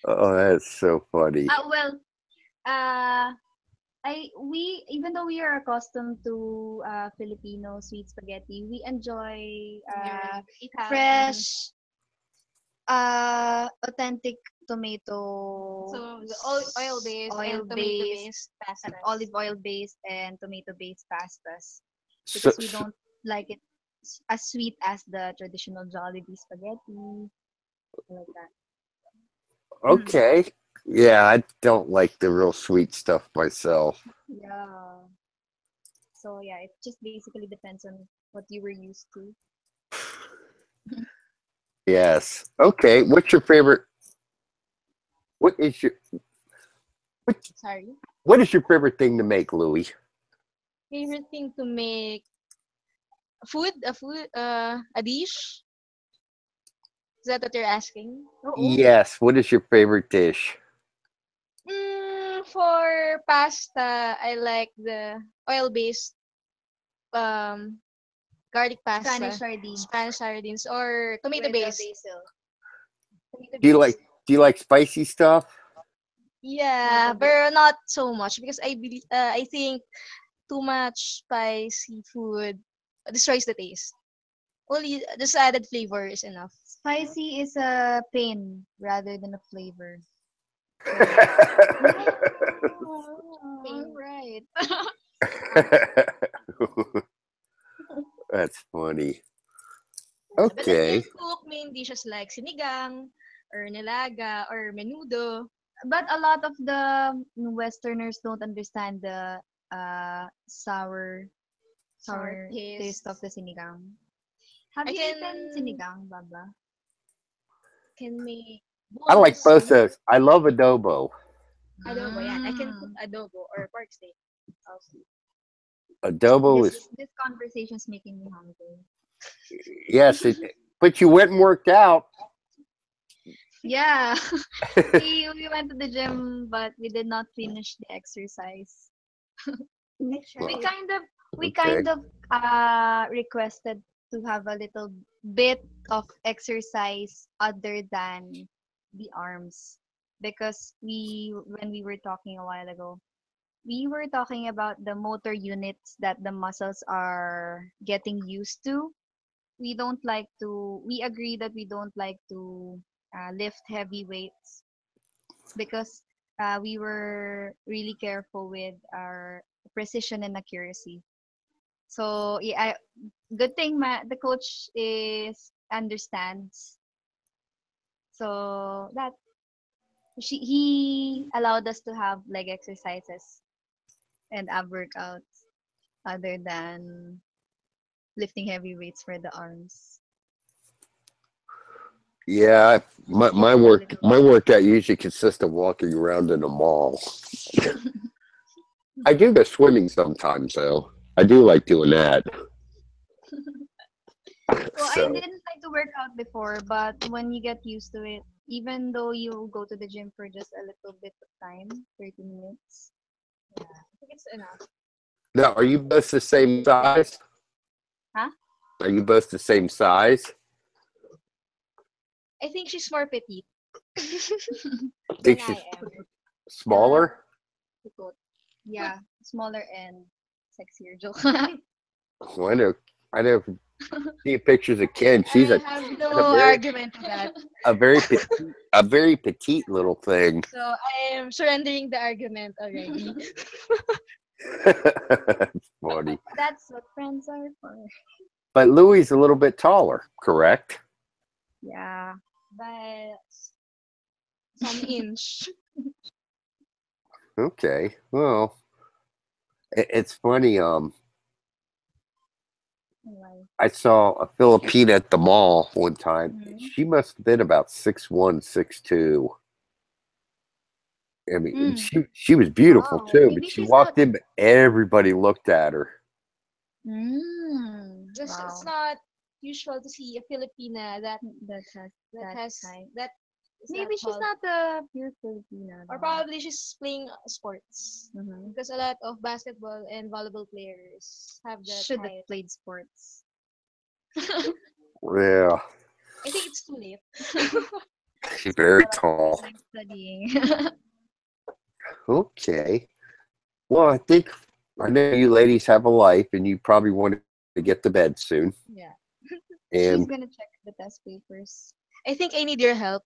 Oh, that's so funny. Well, uh, we even though we are accustomed to Filipino sweet spaghetti, we enjoy your Italian. fresh, authentic tomato, So the oil based oil and tomato based, based pastas. olive oil based, and tomato based pastas So, because we so- don't like it as sweet as the traditional Jollibee spaghetti like that. Mm. okay. Yeah, I don't like the real sweet stuff myself. Yeah. So yeah, it just basically depends on what you were used to. Yes. Okay. What's your favorite? What is your what, Sorry. what is your favorite thing to make, Louis? Favorite thing to make a dish? Is that what you're asking? Oo. Yes. What is your favorite dish? For pasta, I like the oil-based um garlic Spanish pasta, sardines Spanish sardines, or with the tomato-based. basil. Do you Tomato-based. like Do you like spicy stuff? A little Yeah, bit. but not so much because I think too much spicy food destroys the taste. Only just added flavor is enough. Spicy is a pain rather than a flavor. So yeah, Pain. right. That's funny. Yeah, but I can Okay. cook main dishes like sinigang or nilaga or menudo. But a lot of the Westerners don't understand the Sour sour taste of taste. the sinigang. Have I you eaten can sinigang, Baba? make I like boneless both sinigang. those. I love adobo. Adobo, yeah. I can cook Mm. adobo or pork steak also. Adobo This is this conversation is making me hungry. yes. But you went and worked out. Yeah, we went to the gym, but we did not finish the exercise. I We tried. kind of we Okay. kind of requested to have a little bit of exercise other than the arms because we when we were talking a while ago, we were talking about the motor units that the muscles are getting used to. We agree that we don't like to lift heavy weights because we were really careful with our precision and accuracy. So yeah, good thing the coach is understands. So that he allowed us to have leg exercises and ab workouts other than lifting heavy weights for the arms. Yeah, Just a little my workout usually consists of walking around in a mall. I do go swimming sometimes though. I do like doing that. Well, I So didn't like to work out before, but when you get used to it, even though you go to the gym for just a little bit of time, 30 minutes. Yeah, I think it's enough. now, are you both the same size? Huh? Are you both the same size? I think she's more petite I than think I she's am. smaller. Yeah, smaller and sexier. Joke. Well, I know. Seeing pictures of Ken, she's I have a no very, argument to that. a very petite little thing. So I am surrendering the argument already. That's funny. That's what friends are for. But Louie's a little bit taller, correct? Yeah. But some inch. Okay. Well, it's funny. Like, I saw a Filipina at the mall one time. mm. She must have been about 6'1", 6'2". I mean, and Mm. she was beautiful Wow. too. But Maybe she she's not walked in, but everybody looked at her. just Wow. it's not usual to see a Filipina That has that that has height. that is that Maybe she's tall. not a pure Filipina Or though. probably she's playing sports. Mm-hmm. Because a lot of basketball and volleyball players have that Should have height. played sports. Yeah, I think it's too late. she's Spent a very lot of tall. time studying. Okay. Well, I know you ladies have a life, and you probably want to get to bed soon. Yeah. And She's gonna check the test papers. I think I need your help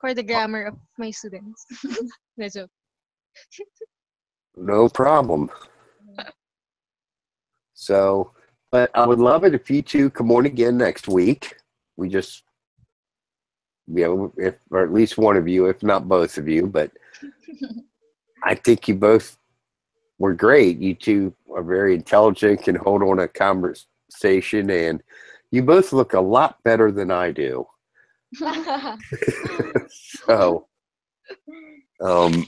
for the grammar of my students. That's all. no problem. So, but I would love it if you two come on again next week. We just, if or at least one of you, if not both of you, but I think you both were great. You two are very intelligent, can hold on a conversation, and you both look a lot better than I do. So, um,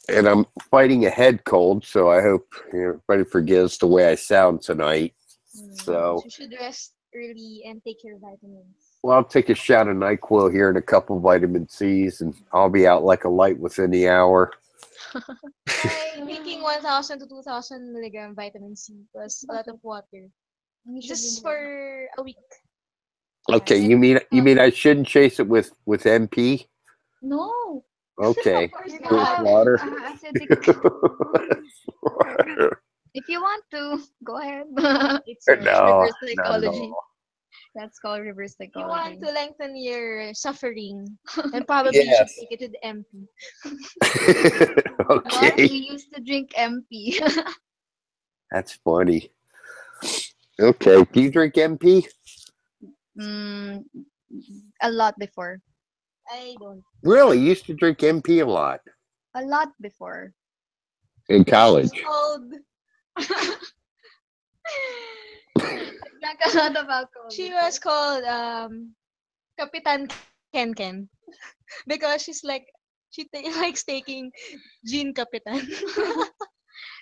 and I'm fighting a head cold, so I hope everybody forgives the way I sound tonight. Yes, So, you should rest early and take your vitamins. well, I'll take a shot of NyQuil here and a couple vitamin C's, and I'll be out like a light within the hour. Try taking 1,000 to 2,000 milligram vitamin C plus a lot of water. You should Just remove. for a week. Yeah, Okay, then you mean I shouldn't chase it with MP? No, Okay, of course you're gonna with not. have water. acidic. If you want to, go ahead. It's No, reverse not at psychology. all. That's called reverse If you want psychology. to lengthen your suffering, then probably you should Yes. take it to the MP. What? Okay, You used to drink MP. that's funny. Okay, do you drink MP? mm, a lot before. I don't. Really? You used to drink MP a lot A lot before. in Because she's college. called I drank a lot of alcohol she before. was called Kapitan Ken Ken because she's like likes taking Jean Kapitan.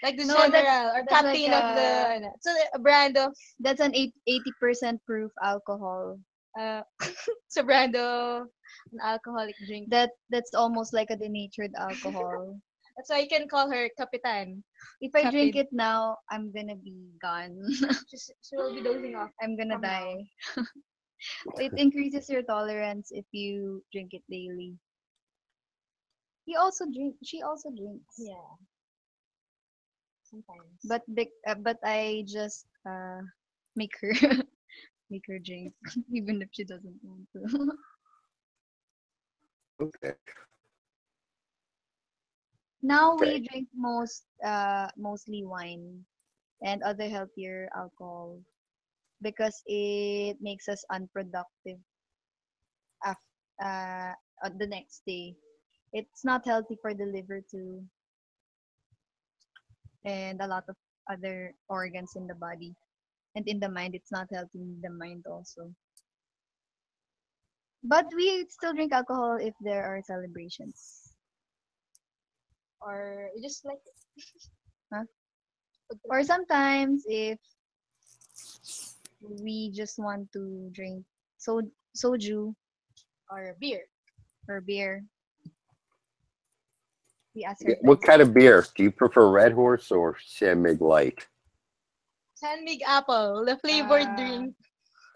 Like the No, general or that's like captain of the so a brand of that's an 80% proof alcohol. uh it's a brand of an alcoholic drink. That's almost like a denatured alcohol. That's why you can call her Kapitan. If I drink Captain. it now, I'm gonna be gone. She will be dozing off I'm gonna from now. die. It increases your tolerance if you drink it daily. He also drink. She also drinks. Yeah, sometimes. But I just make her make her drink even if she doesn't want to. Okay. Now Okay. we drink mostly wine and other healthier alcohol because it makes us unproductive af- on the next day. It's not healthy for the liver too and a lot of other organs in the body and in the mind. It's not healthy in the mind also. But we still drink alcohol if there are celebrations. Or you just like Huh? Or sometimes if we just want to drink soju or beer. or beer. We ask Yeah, our what friends. kind of beer? Do you prefer Red Horse or San Mig Light? San apple, the flavored Uh, drink.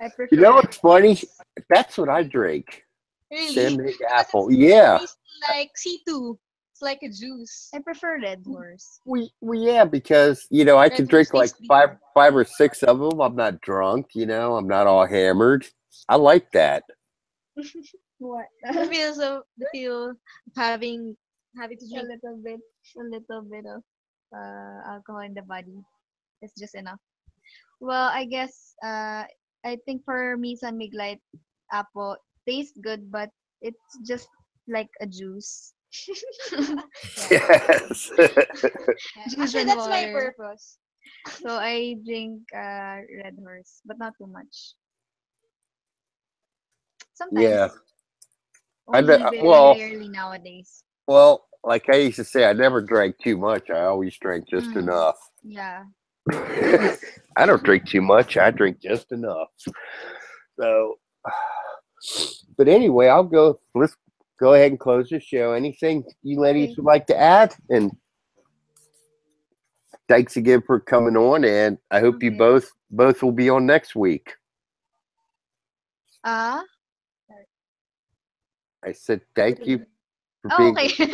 I You prefer know red what's funny? horse. That's what I drink. San Really? Mig Because Apple. it's Yeah. tastes like C2. It's like a juice. I prefer red horse. Yeah, because I Red could horse drink like tastes five bitter. five or six of them. I'm not drunk. I'm not all hammered. I like that. What? The feel of having to a drink. little bit, a little bit of alcohol in the body is just enough. Well, I guess I think for me, San Mig Light apple tastes good, but it's just like a juice. Yeah. Yes. Yeah. Juice Actually, and that's my water. purpose. So I drink red horse, but not too much. Yeah. Sometimes, I only ne- very well, rarely nowadays. well, like I used to say, I never drank too much. I always drank just Mm, enough. yeah. I don't drink too much. I drink just enough. So, but anyway, I'll go. Let's go ahead and close the show. Anything you ladies Okay. would like to add? And thanks again for coming on. And I hope you Okay. both will be on next week. Ah. I said thank you Okay. for Oh, being, okay.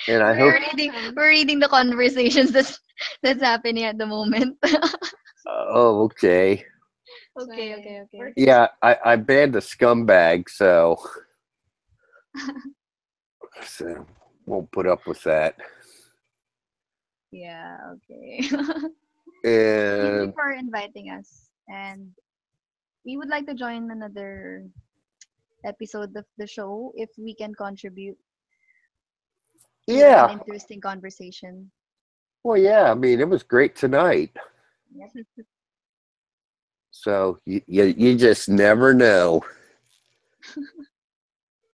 and I You're hope. welcome. We're reading the conversations that's happening at the moment. Oh, okay. Okay, So, okay, okay. working. Yeah, I banned the scumbag, so won't put up with that. Yeah, okay. Thank you And for inviting us. And we would like to join another episode of the show if we can contribute to like an yeah, interesting conversation. well, yeah. I mean, it was great tonight. Yep. So you just never know.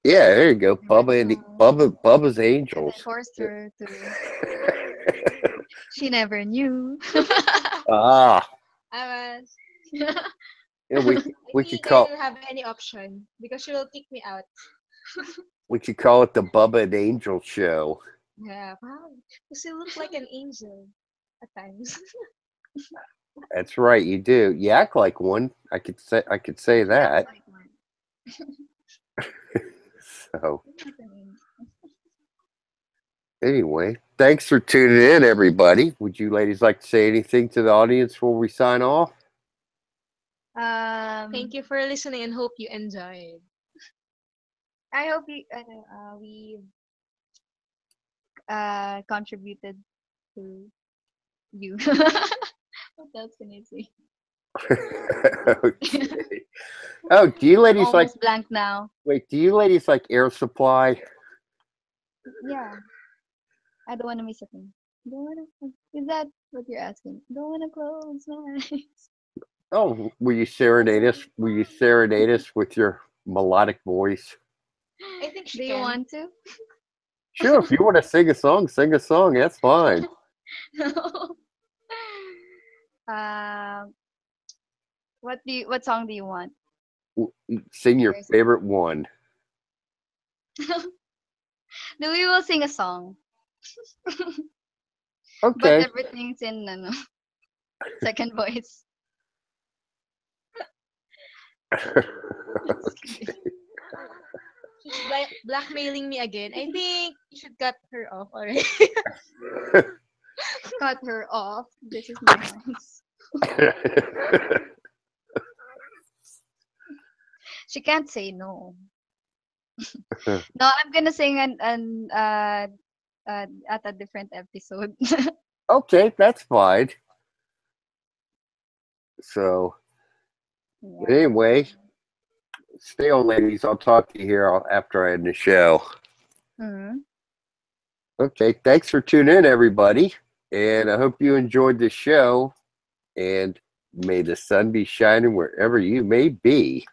Yeah, there you go. Never know. Bubba's And I Angels. forced her to. She never knew. Ah, I was. yeah, I we could think I call don't have any option because she will kick me out. we could call it the Bubba and Angel show. Yeah, wow. Because you look like an angel at times. That's right, you do. You act like one. I could say She acts that. like one. So Not an angel. anyway, thanks for tuning in, everybody. Would you ladies like to say anything to the audience before we sign off? Thank you for listening and hope you enjoyed. I hope we contributed to you. What else can I say? Okay. Oh, do you I'm ladies like? almost blank now. Wait, do you ladies like Air Supply? Yeah, I don't want to miss a thing. Don't wanna. Is that what you're asking? Don't want to close my eyes. Oh, will you serenade us? Will you serenade us with your melodic voice? I think she Do you can. want to? Sure, if you want to sing a song, sing a song. That's fine. No. Um, what song do you want? Sing your Yours. favorite one. No, we will sing a song, but Okay. everything's in second voice. Just kidding. She's blackmailing me again. I think you should cut her off already. Cut her off. This is nice. She can't say no. No, I'm gonna sing at a different episode. Okay, that's fine. So, but Yeah. anyway, stay on, ladies. I'll talk to you here after I end the show. Hmm. Okay, thanks for tuning in, everybody. And I hope you enjoyed the show. And may the sun be shining wherever you may be.